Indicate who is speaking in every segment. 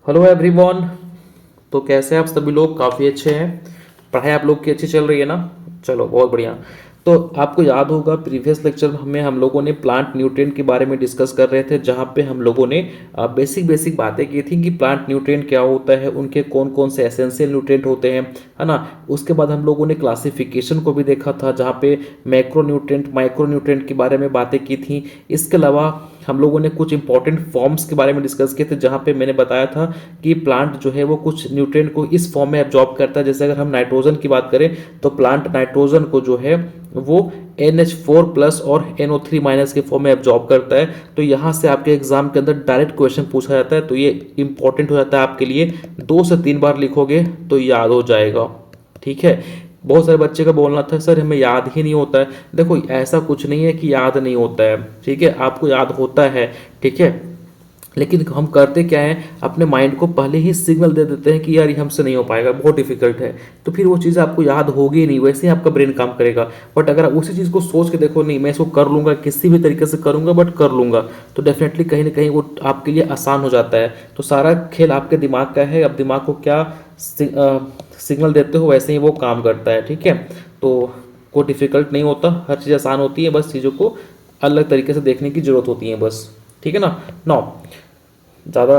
Speaker 1: Hello everyone. तो कैसे हैं आप सभी लोग? काफ़ी अच्छे हैं। पढ़ाई आप लोग की अच्छी चल रही है ना? चलो बहुत बढ़िया। तो आपको याद होगा प्रीवियस लेक्चर में हम लोगों ने प्लांट न्यूट्रिएंट के बारे में डिस्कस कर रहे थे, जहाँ पे हम लोगों ने बेसिक बेसिक बातें की थी कि प्लांट न्यूट्रिएंट क्या होता है, उनके कौन कौन से एसेंशियल न्यूट्रिएंट होते हैं, है ना। उसके बाद हम लोगों ने क्लासिफिकेशन को भी देखा था, जहाँ पे मैक्रो न्यूट्रिएंट माइक्रो न्यूट्रिएंट के बारे में बातें की थी। इसके अलावा हम लोगों ने कुछ इंपॉर्टेंट फॉर्म्स के बारे में डिस्कस किए थे, जहाँ पे मैंने बताया था कि प्लांट जो है वो कुछ न्यूट्रिएंट को इस फॉर्म में एब्जॉर्ब करता है। जैसे अगर हम नाइट्रोजन की बात करें तो प्लांट नाइट्रोजन को जो है वो NH4 प्लस और NO3 माइनस के फॉर्म में एब्जॉर्ब करता है। तो यहाँ से आपके एग्जाम के अंदर डायरेक्ट क्वेश्चन पूछा जाता है, तो ये इंपॉर्टेंट हो जाता है आपके लिए। 2 से 3 बार लिखोगे तो याद हो जाएगा। ठीक है। बहुत सारे बच्चे का बोलना था सर हमें याद ही नहीं होता है। देखो ऐसा कुछ नहीं है कि याद नहीं होता है, ठीक है, आपको याद होता है, ठीक है। लेकिन हम करते क्या है, अपने माइंड को पहले ही सिग्नल दे देते हैं कि यार ये हमसे नहीं हो पाएगा, बहुत डिफिकल्ट है, तो फिर वो चीज़ आपको याद होगी ही नहीं, वैसे ही आपका ब्रेन काम करेगा। बट अगर आप उसी चीज़ को सोच के देखो, नहीं मैं इसको कर लूँगा, किसी भी तरीके से करूँगा बट कर लूँगा, तो डेफिनेटली कहीं ना कहीं वो आपके लिए आसान हो जाता है। तो सारा खेल आपके दिमाग का है, आप दिमाग को क्या सिग्नल देते हो वैसे ही वो काम करता है, ठीक है। तो कोई डिफिकल्ट नहीं होता, हर चीज़ आसान होती है, बस चीज़ों को अलग तरीके से देखने की जरूरत होती है बस, ठीक है ना। नौ ज़्यादा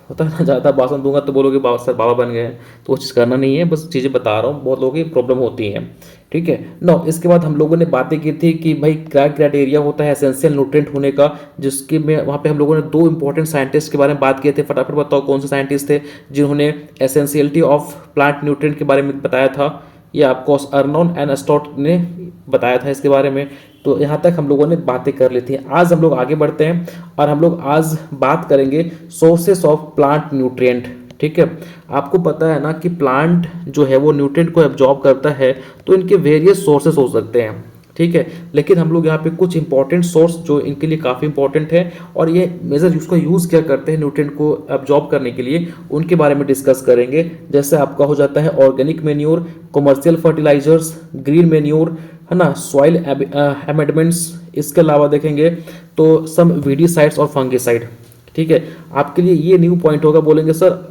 Speaker 1: होता है ना, ज़्यादा भाषण दूंगा तो बोलोगे बाबा सर बाबा बन गए हैं, तो वो चीज़ करना नहीं है, बस चीज़ें बता रहा हूँ, बहुत लोगों की प्रॉब्लम होती है, ठीक है। नो इसके बाद हम लोगों ने बातें की थी कि भाई क्या क्राइटेरिया होता है एसेंशियल न्यूट्रिएंट होने का, जिसके में वहाँ पे हम लोगों ने 2 इंपॉर्टेंट साइंटिस्ट के बारे में बात किए थे। फटाफट बताओ कौन से साइंटिस्ट थे जिन्होंने एसेंशियलिटी ऑफ प्लांट न्यूट्रिएंट के बारे में बताया था। ये आपको अर्नोन एंड स्टोट ने बताया था इसके बारे में। तो यहाँ तक हम लोगों ने बातें कर ली थी। आज हम लोग आगे बढ़ते हैं और हम लोग आज बात करेंगे सोर्सेस ऑफ प्लांट न्यूट्रिएंट, ठीक है। आपको पता है ना कि प्लांट जो है वो न्यूट्रिएंट को एब्जॉर्ब करता है, तो इनके वेरियस सोर्सेस हो सकते हैं, ठीक है। लेकिन हम लोग यहाँ पे कुछ इंपॉर्टेंट सोर्स जो इनके लिए काफ़ी इंपॉर्टेंट है और ये मेजर उसका यूज़ क्या करते हैं न्यूट्रिएंट को एब्जॉर्ब करने के लिए, उनके बारे में डिस्कस करेंगे। जैसे आपका हो जाता है organic manure, commercial fertilisers, green manure, है ना, सॉइल एमेंडमेंट्स। इसके अलावा देखेंगे तो सम वीडीसाइड्स और फंगिसाइड, ठीक है। आपके लिए ये न्यू पॉइंट होगा, बोलेंगे सर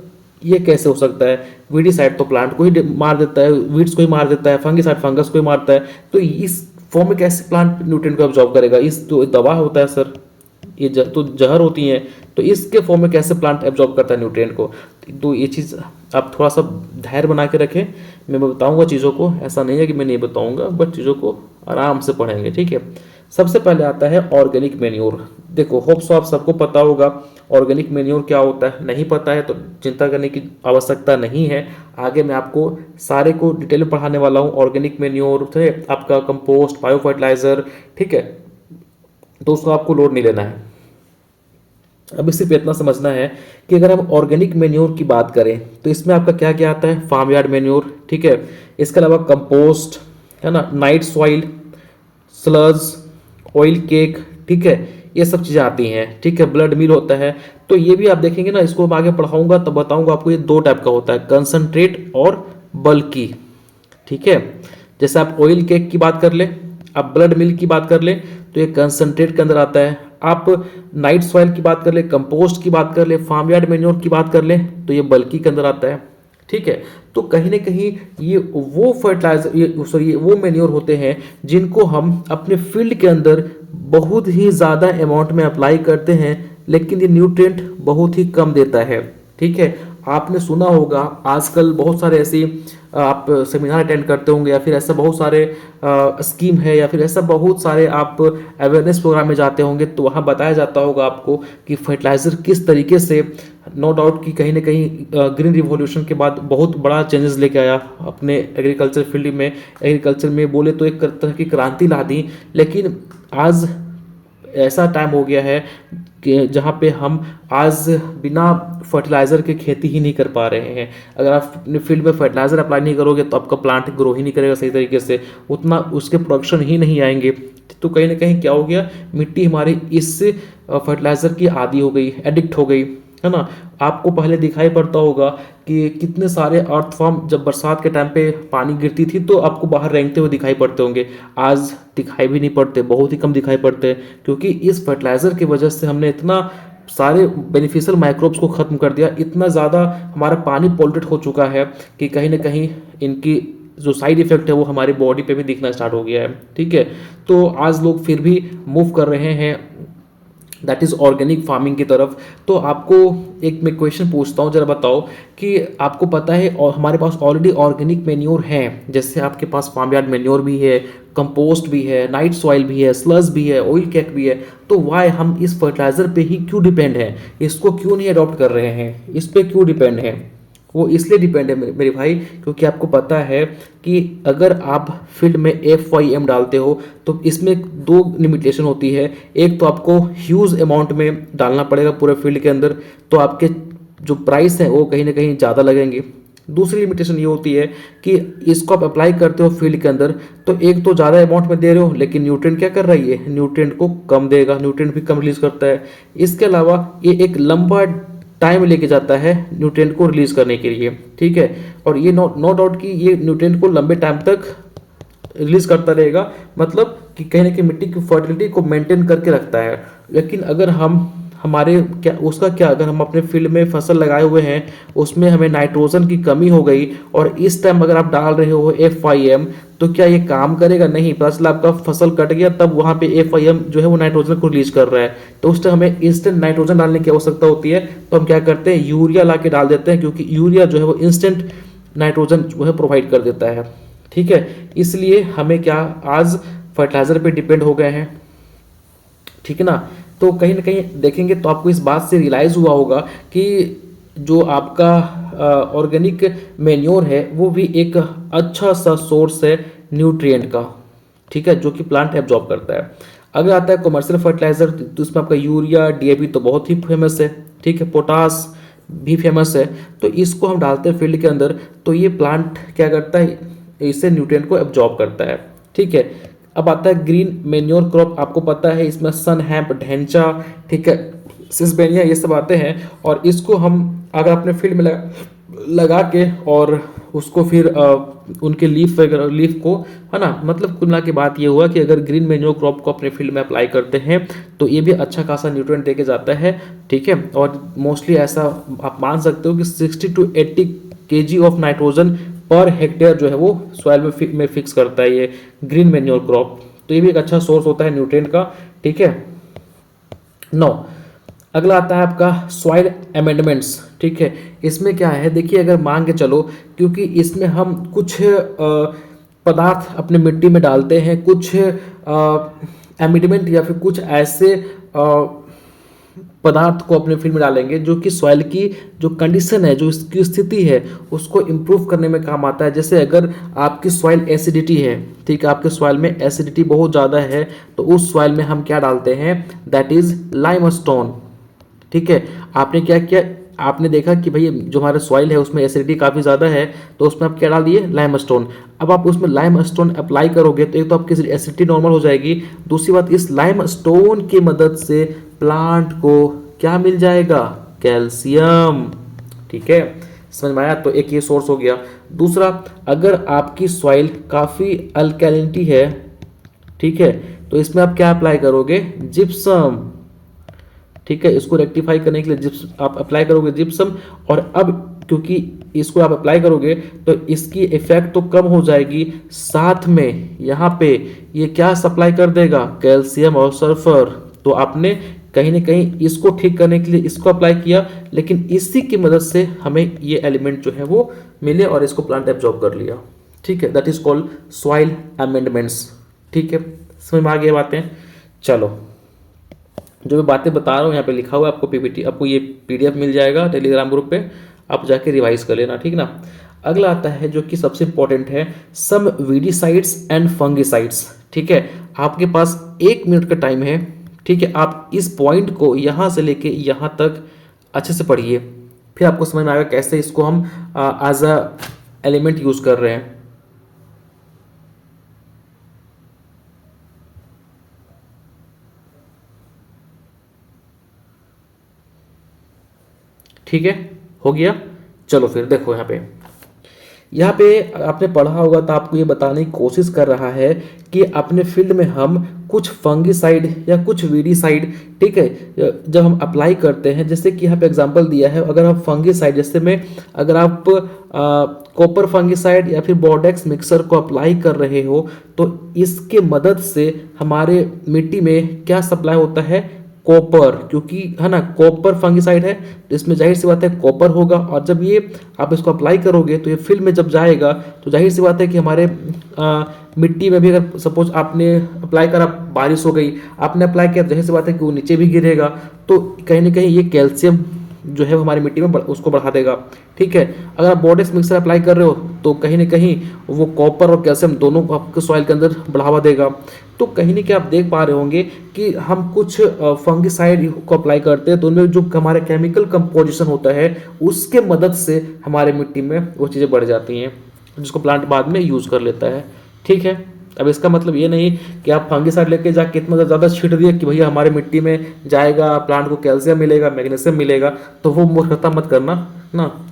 Speaker 1: ये कैसे हो सकता है, वीडीसाइड तो प्लांट को ही मार देता है, वीड्स को ही मार देता है, फंगिसाइड फंगस को ही मारता है, तो इस फॉर्म में कैसे प्लांट न्यूट्रिएंट को एब्जॉर्ब करेगा? इस तो दवा होता है सर, ये तो जहर होती हैं, तो इसके फॉर्म में कैसे प्लांट एब्जॉर्ब करता है न्यूट्रिएंट को? तो ये चीज़ आप थोड़ा सा धैर्य बना के रखें, मैं बताऊंगा चीज़ों को, ऐसा नहीं है कि मैं नहीं बताऊंगा, बट चीज़ों को आराम से पढ़ेंगे, ठीक है। सबसे पहले आता है ऑर्गेनिक मेन्योर। देखो होप सो आप सबको पता होगा ऑर्गेनिक मेन्योर क्या होता है, नहीं पता है तो चिंता करने की आवश्यकता नहीं है, आगे मैं आपको सारे को डिटेल में पढ़ाने वाला हूँ। ऑर्गेनिक मेन्योर थे आपका कंपोस्ट, बायो फर्टिलाइजर, ठीक है, तो उसको आपको लोड नहीं लेना है। अब सिर्फ इतना समझना है कि अगर हम ऑर्गेनिक मेन्योर की बात करें तो इसमें आपका क्या क्या आता है, फार्म यार्ड मेन्योर, ठीक है। इसके अलावा कंपोस्ट, है ना, night soil, sludge, oil cake, ठीक है, ये सब चीज़ें आती हैं, ठीक है। ब्लड मील होता है, तो ये भी आप देखेंगे ना, इसको मैं आगे पढ़ाऊंगा तब बताऊंगा आपको। ये 2 टाइप का होता है, कंसंट्रेट और बल्की, ठीक है। जैसे आप ऑयल केक की बात कर ले, आप ब्लड मिल्क की बात कर ले, तो ये कंसंट्रेट के अंदर आता है। आप नाइट सॉइल की बात कर ले, कंपोस्ट की बात कर ले, फार्म यार्ड मेन्योर की बात कर ले, तो ये बल्की के अंदर आता है, ठीक है। तो कहीं ना कहीं ये वो फर्टिलाइजर, ये सॉरी, ये वो मेन्योर होते हैं जिनको हम अपने फील्ड के अंदर बहुत ही ज़्यादा अमाउंट में अप्लाई करते हैं, लेकिन ये न्यूट्रिएंट बहुत ही कम देता है, ठीक है। आपने सुना होगा आजकल बहुत सारे ऐसी आप सेमिनार अटेंड करते होंगे, या फिर ऐसा बहुत सारे स्कीम है, या फिर ऐसा बहुत सारे आप अवेयरनेस प्रोग्राम में जाते होंगे, तो वहाँ बताया जाता होगा आपको कि फर्टिलाइज़र किस तरीके से, नो डाउट कि कहीं ना कहीं ग्रीन रिवॉल्यूशन के बाद बहुत बड़ा चेंजेस लेके आया अपने एग्रीकल्चर फील्ड में। एग्रीकल्चर में बोले तो एक तरह की क्रांति ला दी, लेकिन आज ऐसा टाइम हो गया है कि जहाँ पे हम आज बिना फर्टिलाइज़र के खेती ही नहीं कर पा रहे हैं। अगर आप अपने फील्ड में फर्टिलाइज़र अप्लाई नहीं करोगे तो आपका प्लांट ग्रो ही नहीं करेगा सही तरीके से, उतना उसके प्रोडक्शन ही नहीं आएंगे। तो कहीं ना कहीं क्या हो गया, मिट्टी हमारी इस फर्टिलाइज़र की आदी हो गई, एडिक्ट हो गई, है ना। आपको पहले दिखाई पड़ता होगा कि कितने सारे अर्थ फॉर्म जब बरसात के टाइम पे पानी गिरती थी तो आपको बाहर रेंगते हुए दिखाई पड़ते होंगे, आज दिखाई भी नहीं पड़ते, बहुत ही कम दिखाई पड़ते हैं, क्योंकि इस फर्टिलाइज़र की वजह से हमने इतना सारे बेनिफिशियल माइक्रोब्स को ख़त्म कर दिया। इतना ज़्यादा हमारा पानी पॉल्यूटेड हो चुका है कि कहीं ना कहीं इनकी जो साइड इफेक्ट है वो हमारी बॉडी पे भी दिखना स्टार्ट हो गया है। ठीक है, तो आज लोग फिर भी मूव कर रहे हैं दैट इज़ ऑर्गेनिक फार्मिंग की तरफ। तो आपको एक मैं क्वेश्चन पूछता हूँ, जरा बताओ कि आपको पता है और हमारे पास ऑलरेडी ऑर्गेनिक मेन्योर है, जैसे आपके पास फार्म यार्ड मेन्योर भी है, कंपोस्ट भी है, नाइट सॉइल भी है, स्लज भी है, ऑयल केक भी है, तो वाई हम इस फर्टिलाइजर पे ही क्यों डिपेंड है, इसको क्यों नहीं अडॉप्ट कर रहे हैं, इस पे क्यों डिपेंड है? वो इसलिए डिपेंड है मेरे भाई, क्योंकि आपको पता है कि अगर आप फील्ड में FYM डालते हो तो इसमें दो लिमिटेशन होती है। एक तो आपको ह्यूज अमाउंट में डालना पड़ेगा पूरे फील्ड के अंदर, तो आपके जो प्राइस है वो कहीं ना कहीं ज़्यादा लगेंगे। दूसरी लिमिटेशन ये होती है कि इसको आप अप्लाई करते हो फील्ड के अंदर, तो एक तो ज़्यादा अमाउंट में दे रहे हो, लेकिन न्यूट्रिएंट क्या कर रही है, न्यूट्रिएंट को कम देगा, न्यूट्रिएंट भी कम रिलीज करता है। इसके अलावा ये एक लंबा टाइम लेके जाता है न्यूट्रिएंट को रिलीज करने के लिए। ठीक है, और ये नो डाउट कि ये न्यूट्रिएंट को लंबे टाइम तक रिलीज करता रहेगा, मतलब कि कहीं ना कहीं मिट्टी की फर्टिलिटी को मेंटेन करके रखता है। लेकिन अगर हम हमारे क्या उसका क्या, अगर हम अपने फील्ड में फसल लगाए हुए हैं, उसमें हमें नाइट्रोजन की कमी हो गई और इस टाइम अगर आप डाल रहे हो FIM, तो क्या ये काम करेगा? नहीं, पता चला आपका फसल कट गया, तब वहां पे FIM जो है वो नाइट्रोजन को रिलीज कर रहा है, तो उस टाइम हमें इंस्टेंट नाइट्रोजन डालने की आवश्यकता होती है। तो हम क्या करते हैं, यूरिया ला के डाल देते हैं, क्योंकि यूरिया जो है वो इंस्टेंट नाइट्रोजन जो है प्रोवाइड कर देता है। ठीक है, इसलिए हमें क्या आज फर्टिलाइजर पे डिपेंड हो गए हैं। ठीक है ना, तो कहीं ना कहीं देखेंगे तो आपको इस बात से रियलाइज हुआ होगा कि जो आपका ऑर्गेनिक मेन्योर है वो भी एक अच्छा सा सोर्स है न्यूट्रिएंट का। ठीक है, जो कि प्लांट एब्जॉर्ब करता है। अगर आता है कमर्शियल फर्टिलाइजर, तो इसमें आपका यूरिया, DAP तो बहुत ही फेमस है। ठीक है, पोटास भी फेमस है। तो इसको हम डालते हैं फील्ड के अंदर, तो ये प्लांट क्या करता है, इससे न्यूट्रिएंट को एब्जॉर्ब करता है। ठीक है, अब आता है ग्रीन मेन्योर क्रॉप। आपको पता है इसमें सन हैम्प, ढेंचा, ठीक है, सिसबेनिया, ये सब आते हैं। और इसको हम अगर अपने फील्ड में लगा के और उसको फिर उनके लीफ वगैरह, लीफ को, है ना, मतलब कुल मिला के बात ये हुआ कि अगर ग्रीन मेन्योर क्रॉप को अपने फील्ड में अप्लाई करते हैं तो ये भी अच्छा खासा न्यूट्रिएंट देके जाता है। ठीक है, और मोस्टली ऐसा आप मान सकते हो कि 60 to 80 kg of nitrogen per hectare जो है वो सॉइल में फिक्स करता है ये ग्रीन मेन्योर क्रॉप। तो ये भी एक अच्छा सोर्स होता है न्यूट्रिएंट का। ठीक है, नो, अगला आता है आपका सॉइल अमेंडमेंट्स। ठीक है, इसमें क्या है, देखिए अगर मान के चलो, क्योंकि इसमें हम कुछ पदार्थ अपने मिट्टी में डालते हैं, कुछ एमिडमेंट या फिर कुछ ऐसे पदार्थ को अपने फील्ड में डालेंगे जो कि सॉइल की जो कंडीशन है, जो इसकी स्थिति है, उसको इम्प्रूव करने में काम आता है। जैसे अगर आपकी सॉइल एसिडिटी है, ठीक है, आपके सॉइल में एसिडिटी बहुत ज़्यादा है, तो उस सॉइल में हम क्या डालते हैं, दैट इज लाइमस्टोन। ठीक है, आपने क्या किया, आपने देखा कि भाई जो हमारा सॉइल है उसमें एसिडिटी काफ़ी ज़्यादा है, तो उसमें आप क्या डाल दिए, लाइमस्टोन। अब आप उसमें लाइमस्टोन अप्लाई करोगे तो एक तो आपकी एसिडिटी नॉर्मल हो जाएगी, दूसरी बात इस लाइमस्टोन की मदद से प्लांट को क्या मिल जाएगा, कैल्शियम। ठीक है, समझ में आया? तो एक ये सोर्स हो गया। दूसरा, अगर आपकी सॉइल काफ़ी अल्कैलिनिटी है, ठीक है, तो इसमें आप क्या अप्लाई करोगे, जिप्सम। ठीक है, इसको रेक्टिफाई करने के लिए जिप्सम आप अप्लाई करोगे, जिप्सम। और अब क्योंकि इसको आप अप्लाई करोगे तो इसकी इफेक्ट तो कम हो जाएगी, साथ में यहाँ पे ये क्या सप्लाई कर देगा, कैल्शियम और सल्फर। तो आपने कहीं ना कहीं इसको ठीक करने के लिए इसको अप्लाई किया, लेकिन इसी की मदद से हमें ये एलिमेंट जो है वो मिले और इसको प्लांट एब्जॉर्ब कर लिया। ठीक है, that is called soil amendments. ठीक है, समझ में आ गई बातें? चलो, जो मैं बातें बता रहा हूँ यहाँ पे लिखा हुआ है, आपको PPT, आपको ये PDF मिल जाएगा टेलीग्राम ग्रुप पे, आप जाके रिवाइज कर लेना। ठीक ना। अगला आता है जो कि सबसे इंपॉर्टेंट है, सम वीडिसाइड्स एंड फंगिसाइड्स। ठीक है, आपके पास 1 मिनट का टाइम है। ठीक है, आप इस पॉइंट को यहाँ से लेके यहाँ तक अच्छे से पढ़िए, फिर आपको समझ में आएगा कैसे इसको हम एज अ एलिमेंट यूज कर रहे हैं। ठीक है, हो गया। चलो फिर देखो यहाँ पे, यहाँ पे आपने पढ़ा होगा तो आपको ये बताने की कोशिश कर रहा है कि अपने फील्ड में हम कुछ फंगिसाइड या कुछ वीडीसाइड, ठीक है, जब हम अप्लाई करते हैं, जैसे कि यहाँ पे एग्जांपल दिया है, अगर आप फंगिसाइड जैसे में अगर आप कॉपर फंगिसाइड या फिर बॉर्डेक्स मिक्सर को अप्लाई कर रहे हो तो इसके मदद से हमारे मिट्टी में क्या सप्लाई होता है, कॉपर, क्योंकि है ना कॉपर फंगिसाइड है तो इसमें जाहिर सी बात है कॉपर होगा, और जब ये आप इसको अप्लाई करोगे तो ये फील्ड में जब जाएगा तो जाहिर सी बात है कि हमारे मिट्टी में भी अगर सपोज आपने अप्लाई करा, बारिश हो गई, आपने अप्लाई किया, जाहिर सी बात है कि वो नीचे भी गिरेगा, तो कहीं ना कहीं ये कैल्शियम जो है वो हमारी मिट्टी में उसको बढ़ा देगा। ठीक है, अगर आप बॉर्डेक्स मिक्सर अप्लाई कर रहे हो तो कहीं ना कहीं वो कॉपर और कैल्शियम दोनों को आपके सॉइल के अंदर बढ़ावा देगा। तो कहीं ना कहीं आप देख पा रहे होंगे कि हम कुछ फंगिसाइड को अप्लाई करते हैं तो उनमें जो हमारा केमिकल कंपोजिशन होता है उसके मदद से हमारे मिट्टी में वो चीज़ें बढ़ जाती हैं जिसको प्लांट बाद में यूज़ कर लेता है। ठीक है, अब इसका मतलब ये नहीं कि आप फंगिसाइड लेके जाके इतना ज़्यादा छीट दिए कि भैया हमारे मिट्टी में जाएगा, प्लांट को कैल्शियम मिलेगा, मैग्नीशियम मिलेगा, तो वो मूर्खता मत करना ना।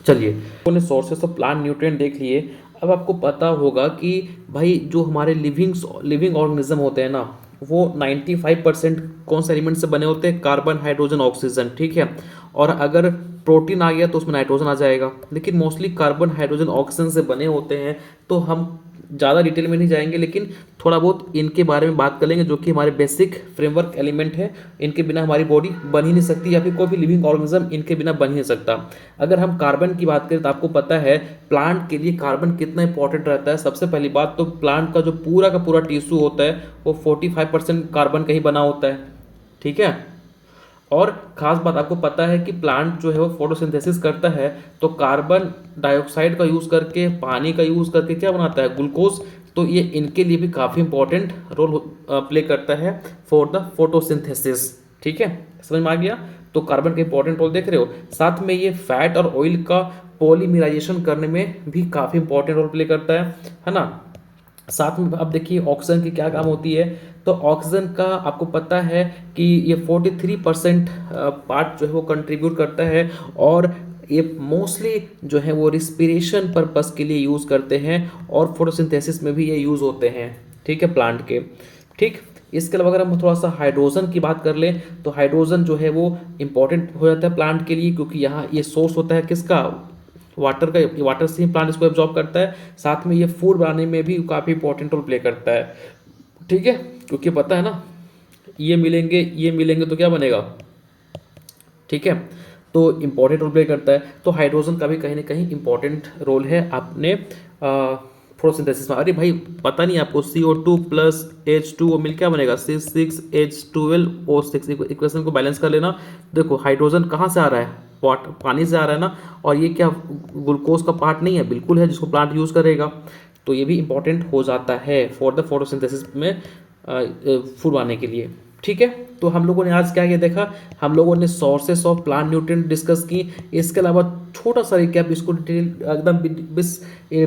Speaker 1: चलिए, हमने सोर्सेस ऑफ प्लांट न्यूट्रिएंट देख लिए। अब आपको पता होगा कि भाई जो हमारे लिविंग ऑर्गेनिज्म होते हैं ना वो 95% कौन से एलिमेंट से बने होते हैं, कार्बन, हाइड्रोजन, ऑक्सीजन। ठीक है, और अगर प्रोटीन आ गया तो उसमें नाइट्रोजन आ जाएगा, लेकिन मोस्टली कार्बन, हाइड्रोजन, ऑक्सीजन से बने होते हैं। तो हम ज़्यादा डिटेल में नहीं जाएंगे लेकिन थोड़ा बहुत इनके बारे में बात कर लेंगे जो कि हमारे बेसिक फ्रेमवर्क एलिमेंट है। इनके बिना हमारी बॉडी बन ही नहीं सकती या फिर कोई भी लिविंग ऑर्गेनिज्म इनके बिना बन ही नहीं सकता। अगर हम कार्बन की बात करें तो आपको पता है प्लांट के लिए कार्बन कितना इंपॉर्टेंट रहता है। सबसे पहली बात तो प्लांट का जो पूरा का पूरा टिश्यू होता है वो 45% कार्बन का ही बना होता है। ठीक है, और खास बात आपको पता है कि प्लांट जो है वो फोटोसिंथेसिस करता है तो कार्बन डाइऑक्साइड का यूज़ करके, पानी का यूज़ करके क्या बनाता है, ग्लूकोज। तो ये इनके लिए भी काफ़ी इंपॉर्टेंट रोल प्ले करता है फॉर द फोटोसिंथेसिस। ठीक है, समझ में आ गया। तो कार्बन का इंपॉर्टेंट रोल देख रहे हो। साथ में ये फैट और ऑयल का पॉलीमराइजेशन करने में भी काफ़ी इंपॉर्टेंट रोल प्ले करता है ना। साथ में अब देखिए ऑक्सीजन की क्या काम होती है। तो ऑक्सीजन का आपको पता है कि ये 43% पार्ट जो है वो कंट्रीब्यूट करता है, और ये मोस्टली जो है वो रिस्पिरेशन पर्पस के लिए यूज़ करते हैं और फोटोसिंथेसिस में भी ये यूज़ होते हैं। ठीक है, प्लांट के। ठीक, इसके अलावा अगर हम थोड़ा सा हाइड्रोजन की बात कर लें तो हाइड्रोजन जो है वो इम्पॉर्टेंट हो जाता है प्लांट के लिए, क्योंकि यहाँ ये सोर्स होता है किसका, वाटर का। वाटर से ही प्लांट इसको एब्जॉर्ब करता है। साथ में ये फूड बनाने में भी काफ़ी इंपॉर्टेंट रोल प्ले करता है। ठीक है, क्योंकि पता है ना ये मिलेंगे तो क्या बनेगा। ठीक है, तो इंपॉर्टेंट रोल प्ले करता है। तो हाइड्रोजन का भी कहीं ना कहीं इंपॉर्टेंट रोल है अपने फोटोसिंथेसिस में। अरे भाई पता नहीं आपको CO2 प्लस H2O मिल क्या बनेगा, C6H12O6। इक्वेशन को बैलेंस कर लेना। देखो हाइड्रोजन कहाँ से आ रहा है, पानी से आ रहा है ना, और ये क्या ग्लूकोज का पार्ट नहीं है, बिल्कुल है, जिसको प्लांट यूज़ करेगा। तो ये भी इंपॉर्टेंट हो जाता है फॉर द फोटोसिंथेसिस में, फूड बनाने के लिए। ठीक है, तो हम लोगों ने आज क्या क्या देखा, हम लोगों ने sources of plant nutrient discuss की। इसके अलावा छोटा सा रिकैप, इसको डिटेल एकदम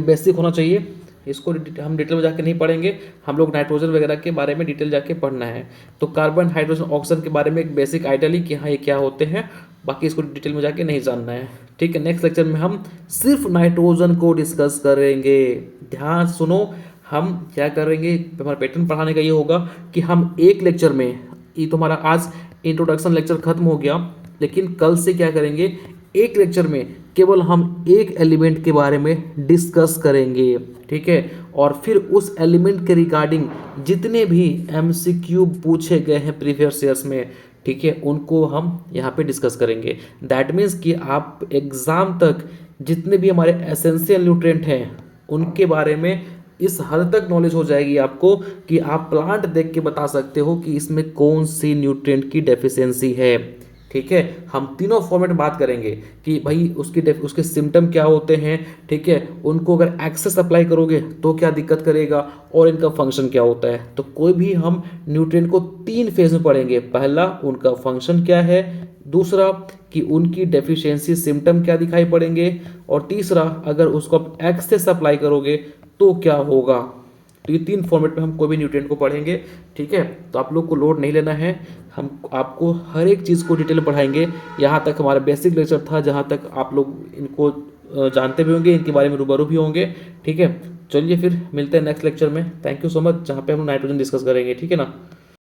Speaker 1: बेसिक होना चाहिए, इसको हम डिटेल में जाके नहीं पढ़ेंगे। हम लोग नाइट्रोजन वगैरह के बारे में डिटेल जाके पढ़ना है। तो कार्बन, हाइड्रोजन, ऑक्सीजन के बारे में एक बेसिक आइडिया ली कि हाँ ये क्या होते हैं, बाकी इसको डिटेल में जाके नहीं जानना है। ठीक है, नेक्स्ट लेक्चर में हम सिर्फ नाइट्रोजन को डिस्कस करेंगे। ध्यान सुनो, हम क्या करेंगे, हमारा पैटर्न पढ़ाने का ये होगा कि हम एक लेक्चर में, ये तो हमारा आज इंट्रोडक्शन लेक्चर खत्म हो गया, लेकिन कल से क्या करेंगे, एक लेक्चर में केवल हम एक एलिमेंट के बारे में डिस्कस करेंगे। ठीक है, और फिर उस एलिमेंट के रिगार्डिंग जितने भी MCQ पूछे गए हैं प्रीवियस ईयर्स में, ठीक है, उनको हम यहाँ पे डिस्कस करेंगे। दैट मीन्स कि आप एग्ज़ाम तक जितने भी हमारे एसेंशियल न्यूट्रिएंट हैं उनके बारे में इस हद तक नॉलेज हो जाएगी आपको कि आप प्लांट देख के बता सकते हो कि इसमें कौन सी न्यूट्रिएंट की डेफिशिएंसी है। ठीक है, हम तीनों फॉर्मेट में बात करेंगे कि भाई उसके सिम्टम क्या होते हैं। ठीक है, उनको अगर एक्सेस अप्लाई करोगे तो क्या दिक्कत करेगा, और इनका फंक्शन क्या होता है। तो कोई भी हम न्यूट्रिएंट को 3 फेज में पढ़ेंगे। पहला, उनका फंक्शन क्या है। दूसरा, कि उनकी डेफिशिएंसी सिम्टम क्या दिखाई पड़ेंगे। और तीसरा, अगर उसको आप एक्सेस अप्लाई करोगे तो क्या होगा। तो ये 3 फॉर्मेट में हम कोई भी न्यूट्रिएंट को पढ़ेंगे। ठीक है, तो आप लोग को लोड नहीं लेना है, हम आपको हर एक चीज़ को डिटेल में पढ़ाएंगे। यहाँ तक हमारा बेसिक लेक्चर था जहाँ तक आप लोग इनको जानते भी होंगे, इनके बारे में रूबरू भी होंगे। ठीक है, चलिए फिर मिलते हैं नेक्स्ट लेक्चर में। थैंक यू सो मच, जहाँ पे हम नाइट्रोजन डिस्कस करेंगे। ठीक है ना।